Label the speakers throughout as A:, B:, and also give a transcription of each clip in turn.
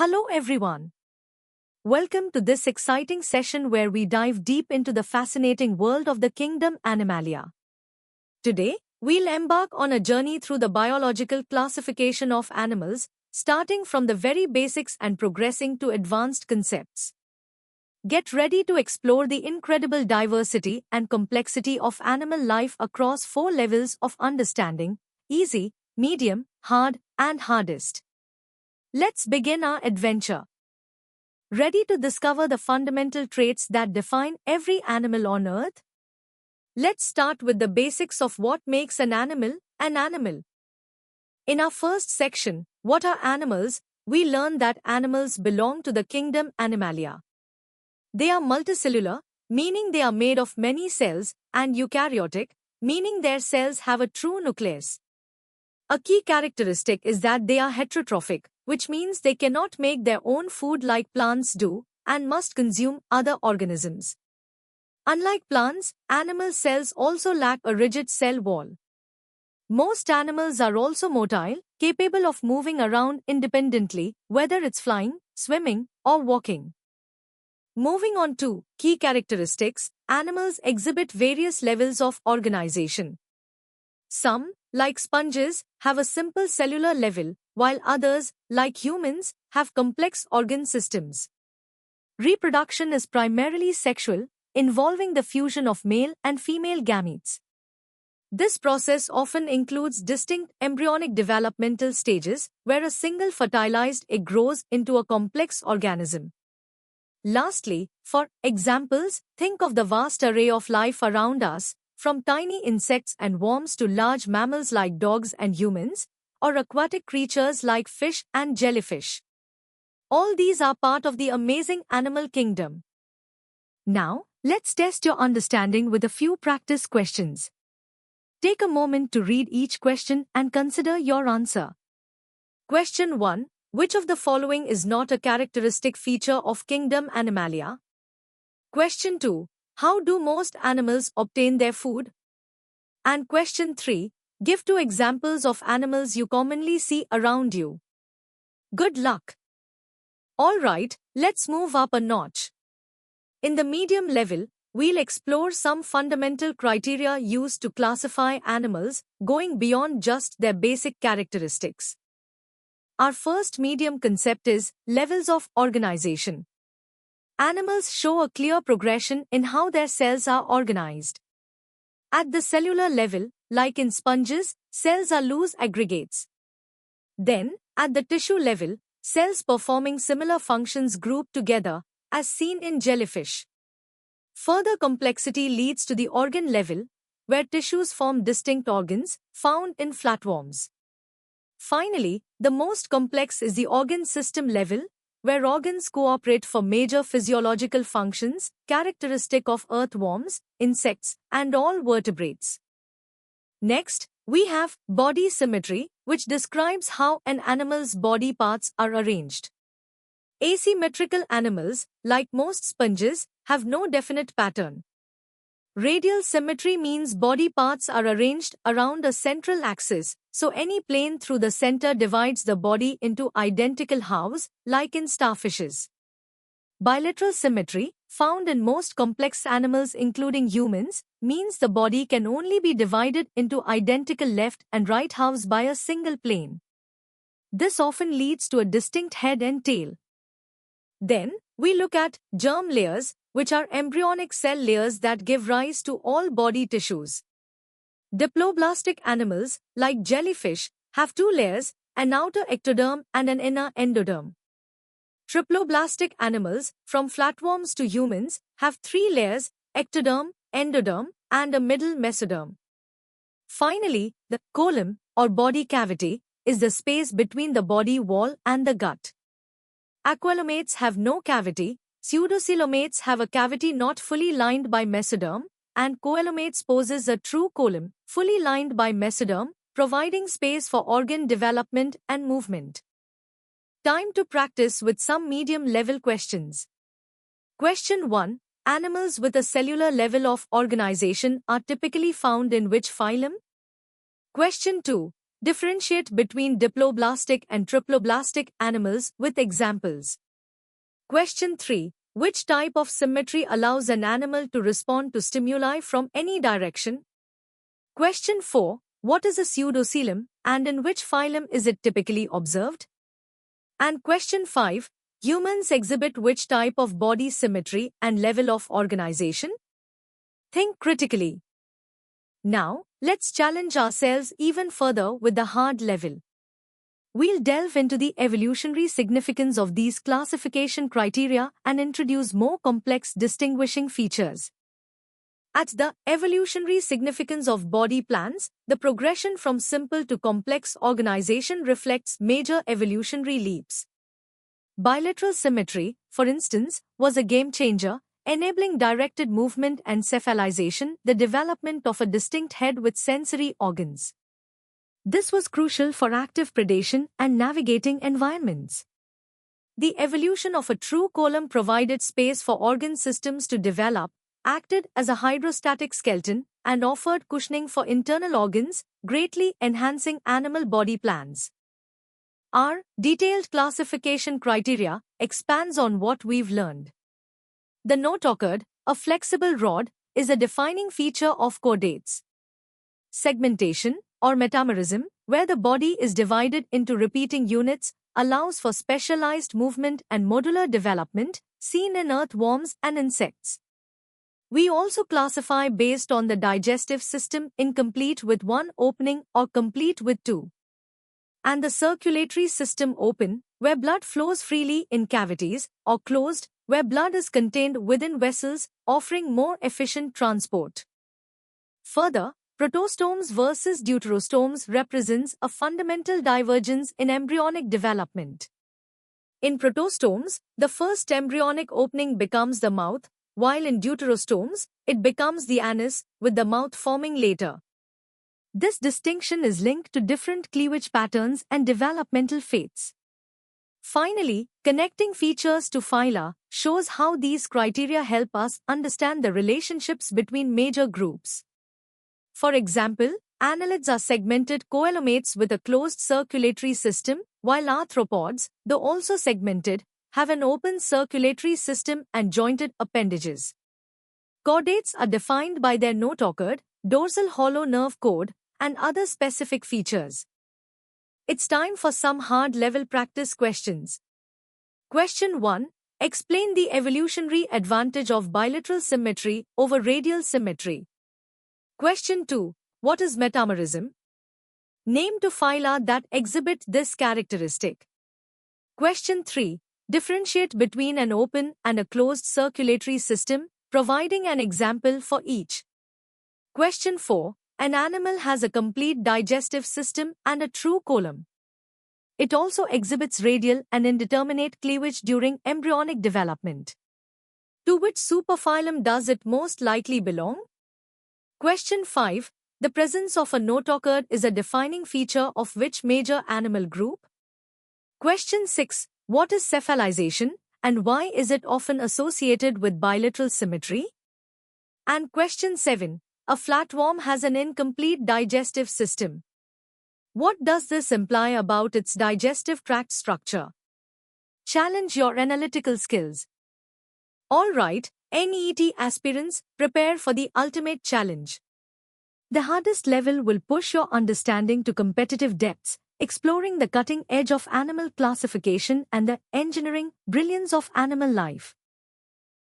A: Hello everyone. Welcome to this exciting session where we dive deep into the fascinating world of the kingdom Animalia. Today, we'll embark on a journey through the biological classification of animals, starting from the very basics and progressing to advanced concepts. Get ready to explore the incredible diversity and complexity of animal life across 4 levels of understanding: easy, medium, hard, and hardest. Let's begin our adventure. Ready to discover the fundamental traits that define every animal on Earth? Let's start with the basics of what makes an animal an animal. In our first section, What are animals?, we learn that animals belong to the kingdom Animalia. They are multicellular, meaning they are made of many cells, and eukaryotic, meaning their cells have a true nucleus. A key characteristic is that they are heterotrophic, which means they cannot make their own food like plants do, and must consume other organisms. Unlike plants, animal cells also lack a rigid cell wall. Most animals are also motile, capable of moving around independently, whether it's flying, swimming, or walking. Moving on to key characteristics, animals exhibit various levels of organization. Some, like sponges, have a simple cellular level, while others, like humans, have complex organ systems. Reproduction is primarily sexual, involving the fusion of male and female gametes. This process often includes distinct embryonic developmental stages, where a single fertilized egg grows into a complex organism. Lastly, for examples, think of the vast array of life around us, from tiny insects and worms to large mammals like dogs and humans, or aquatic creatures like fish and jellyfish. All these are part of the amazing animal kingdom. Now, let's test your understanding with a few practice questions. Take a moment to read each question and consider your answer. Question 1. Which of the following is not a characteristic feature of kingdom Animalia? Question 2. How do most animals obtain their food? And question 3. Give 2 examples of animals you commonly see around you. Good luck! Alright, let's move up a notch. In the medium level, we'll explore some fundamental criteria used to classify animals, going beyond just their basic characteristics. Our first medium concept is levels of organization. Animals show a clear progression in how their cells are organized. At the cellular level, like in sponges, cells are loose aggregates. Then, at the tissue level, cells performing similar functions group together, as seen in jellyfish. Further complexity leads to the organ level, where tissues form distinct organs, found in flatworms. Finally, the most complex is the organ system level, where organs cooperate for major physiological functions, characteristic of earthworms, insects, and all vertebrates. Next, we have body symmetry, which describes how an animal's body parts are arranged. Asymmetrical animals, like most sponges, have no definite pattern. Radial symmetry means body parts are arranged around a central axis, so any plane through the center divides the body into identical halves, like in starfishes. Bilateral symmetry, found in most complex animals including humans, means the body can only be divided into identical left and right halves by a single plane. This often leads to a distinct head and tail. Then, we look at germ layers, which are embryonic cell layers that give rise to all body tissues. Diploblastic animals, like jellyfish, have 2 layers, an outer ectoderm and an inner endoderm. Triploblastic animals, from flatworms to humans, have 3 layers, ectoderm, endoderm, and a middle mesoderm. Finally, the colon, or body cavity, is the space between the body wall and the gut. Aqualomates have no cavity, pseudocoelomates have a cavity not fully lined by mesoderm, and coelomates possess a true colon, fully lined by mesoderm, providing space for organ development and movement. Time to practice with some medium-level questions. Question 1. Animals with a cellular level of organization are typically found in which phylum? Question 2. Differentiate between diploblastic and triploblastic animals with examples. Question 3. Which type of symmetry allows an animal to respond to stimuli from any direction? Question 4. What is a pseudocoelom, and in which phylum is it typically observed? And question 5. Humans exhibit which type of body symmetry and level of organization? Think critically. Now, let's challenge ourselves even further with the hard level. We'll delve into the evolutionary significance of these classification criteria and introduce more complex distinguishing features. At the evolutionary significance of body plans, the progression from simple to complex organization reflects major evolutionary leaps. Bilateral symmetry, for instance, was a game changer, enabling directed movement and cephalization, the development of a distinct head with sensory organs. This was crucial for active predation and navigating environments. The evolution of a true column provided space for organ systems to develop, acted as a hydrostatic skeleton, and offered cushioning for internal organs, greatly enhancing animal body plans. Our detailed classification criteria expands on what we've learned. The notochord, a flexible rod, is a defining feature of chordates. Segmentation, or metamerism, where the body is divided into repeating units, allows for specialized movement and modular development, seen in earthworms and insects. We also classify based on the digestive system, incomplete with one opening or complete with two. And the circulatory system, open, where blood flows freely in cavities, or closed, where blood is contained within vessels, offering more efficient transport. Further, protostomes versus deuterostomes represents a fundamental divergence in embryonic development. In protostomes, the first embryonic opening becomes the mouth, while in deuterostomes, it becomes the anus, with the mouth forming later. This distinction is linked to different cleavage patterns and developmental fates. Finally, connecting features to phyla shows how these criteria help us understand the relationships between major groups. For example, annelids are segmented coelomates with a closed circulatory system, while arthropods, though also segmented, have an open circulatory system and jointed appendages. Chordates are defined by their notochord, dorsal hollow nerve cord, and other specific features. It's time for some hard-level practice questions. Question 1. Explain the evolutionary advantage of bilateral symmetry over radial symmetry. Question 2. What is metamerism? Name two phyla that exhibit this characteristic. Question 3. Differentiate between an open and a closed circulatory system, providing an example for each. Question 4. An animal has a complete digestive system and a true column. It also exhibits radial and indeterminate cleavage during embryonic development. To which superphylum does it most likely belong? Question 5. The presence of a notochord is a defining feature of which major animal group? Question 6. What is cephalization, and why is it often associated with bilateral symmetry? And question 7. A flatworm has an incomplete digestive system. What does this imply about its digestive tract structure? Challenge your analytical skills. Alright, NEET aspirants, prepare for the ultimate challenge. The hardest level will push your understanding to competitive depths, exploring the cutting edge of animal classification and the engineering brilliance of animal life.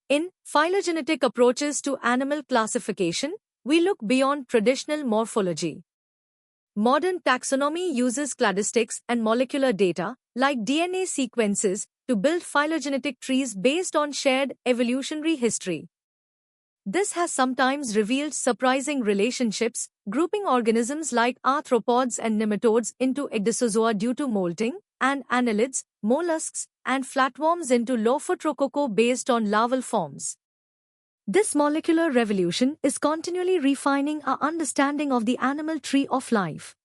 A: In phylogenetic approaches to animal classification, we look beyond traditional morphology. Modern taxonomy uses cladistics and molecular data, like DNA sequences, to build phylogenetic trees based on shared evolutionary history. This has sometimes revealed surprising relationships, grouping organisms like arthropods and nematodes into ecdysozoa due to molting, and annelids, mollusks, and flatworms into Lophotrochoco based on larval forms. This molecular revolution is continually refining our understanding of the animal tree of life.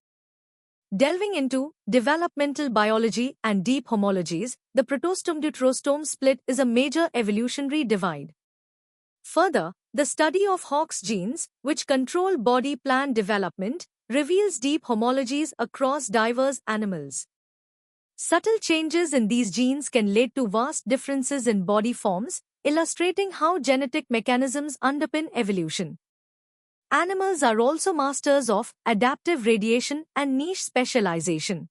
A: Delving into developmental biology and deep homologies, the protostome-deuterostome split is a major evolutionary divide. Further, the study of Hox genes, which control body plan development, reveals deep homologies across diverse animals. Subtle changes in these genes can lead to vast differences in body forms, illustrating how genetic mechanisms underpin evolution. Animals are also masters of adaptive radiation and niche specialization.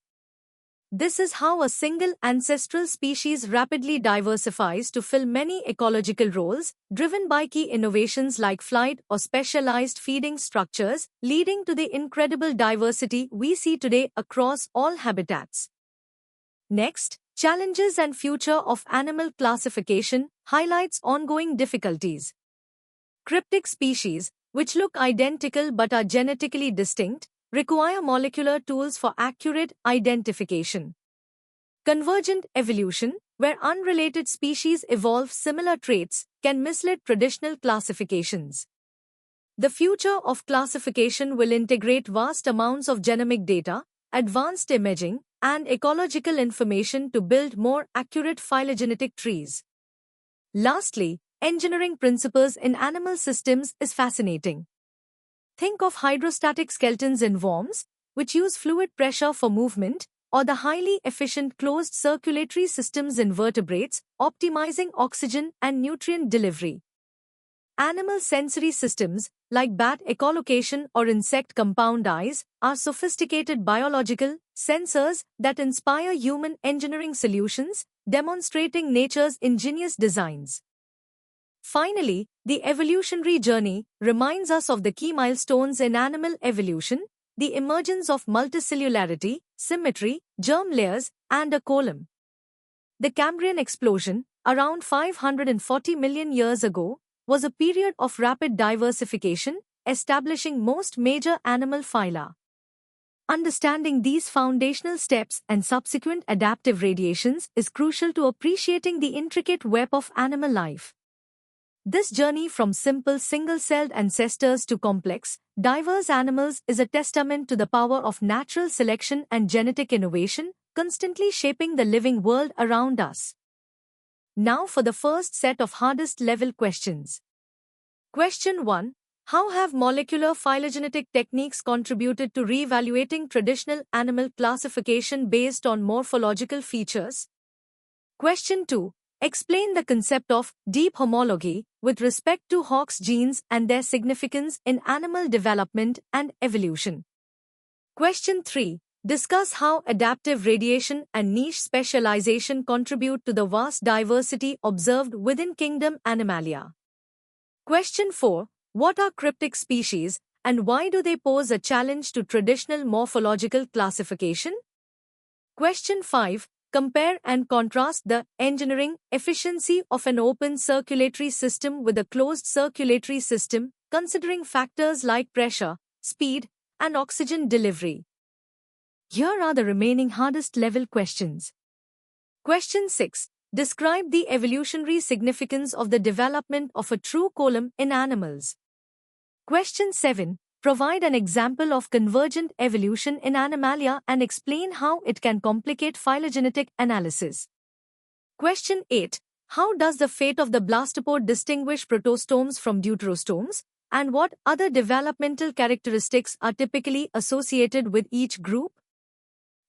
A: This is how a single ancestral species rapidly diversifies to fill many ecological roles, driven by key innovations like flight or specialized feeding structures, leading to the incredible diversity we see today across all habitats. Next, challenges and future of animal classification highlights ongoing difficulties. Cryptic species, which look identical but are genetically distinct, require molecular tools for accurate identification. Convergent evolution, where unrelated species evolve similar traits, can mislead traditional classifications. The future of classification will integrate vast amounts of genomic data, advanced imaging, and ecological information to build more accurate phylogenetic trees. Lastly, engineering principles in animal systems is fascinating. Think of hydrostatic skeletons in worms, which use fluid pressure for movement, or the highly efficient closed circulatory systems in vertebrates, optimizing oxygen and nutrient delivery. Animal sensory systems, like bat echolocation or insect compound eyes, are sophisticated biological sensors that inspire human engineering solutions, demonstrating nature's ingenious designs. Finally, the evolutionary journey reminds us of the key milestones in animal evolution: the emergence of multicellularity, symmetry, germ layers, and a column. The Cambrian explosion, around 540 million years ago, was a period of rapid diversification, establishing most major animal phyla. Understanding these foundational steps and subsequent adaptive radiations is crucial to appreciating the intricate web of animal life. This journey from simple single-celled ancestors to complex, diverse animals is a testament to the power of natural selection and genetic innovation, constantly shaping the living world around us. Now for the first set of hardest level questions. Question 1. How have molecular phylogenetic techniques contributed to re-evaluating traditional animal classification based on morphological features? Question 2. Explain the concept of deep homology with respect to Hox genes and their significance in animal development and evolution. Question 3. Discuss how adaptive radiation and niche specialization contribute to the vast diversity observed within kingdom Animalia. Question 4. What are cryptic species, and why do they pose a challenge to traditional morphological classification? Question 5. Compare and contrast the engineering efficiency of an open circulatory system with a closed circulatory system, considering factors like pressure, speed, and oxygen delivery. Here are the remaining hardest level questions. Question 6. Describe the evolutionary significance of the development of a true column in animals. Question 7. Provide an example of convergent evolution in Animalia and explain how it can complicate phylogenetic analysis. Question 8. How does the fate of the blastopod distinguish protostomes from deuterostomes, and what other developmental characteristics are typically associated with each group?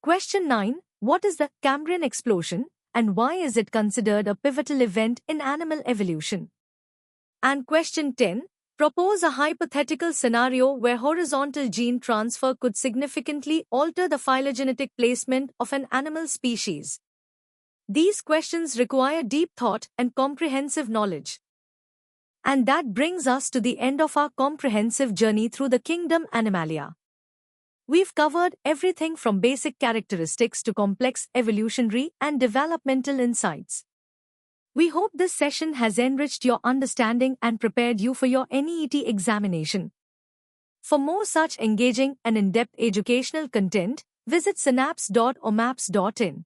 A: Question 9. What is the Cambrian explosion, and why is it considered a pivotal event in animal evolution? And question 10. Propose a hypothetical scenario where horizontal gene transfer could significantly alter the phylogenetic placement of an animal species. These questions require deep thought and comprehensive knowledge. And that brings us to the end of our comprehensive journey through the kingdom Animalia. We've covered everything from basic characteristics to complex evolutionary and developmental insights. We hope this session has enriched your understanding and prepared you for your NEET examination. For more such engaging and in-depth educational content, visit synapse.omaps.in.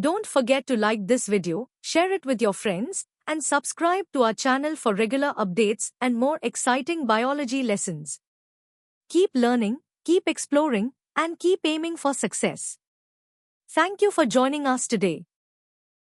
A: Don't forget to like this video, share it with your friends, and subscribe to our channel for regular updates and more exciting biology lessons. Keep learning, keep exploring, and keep aiming for success. Thank you for joining us today.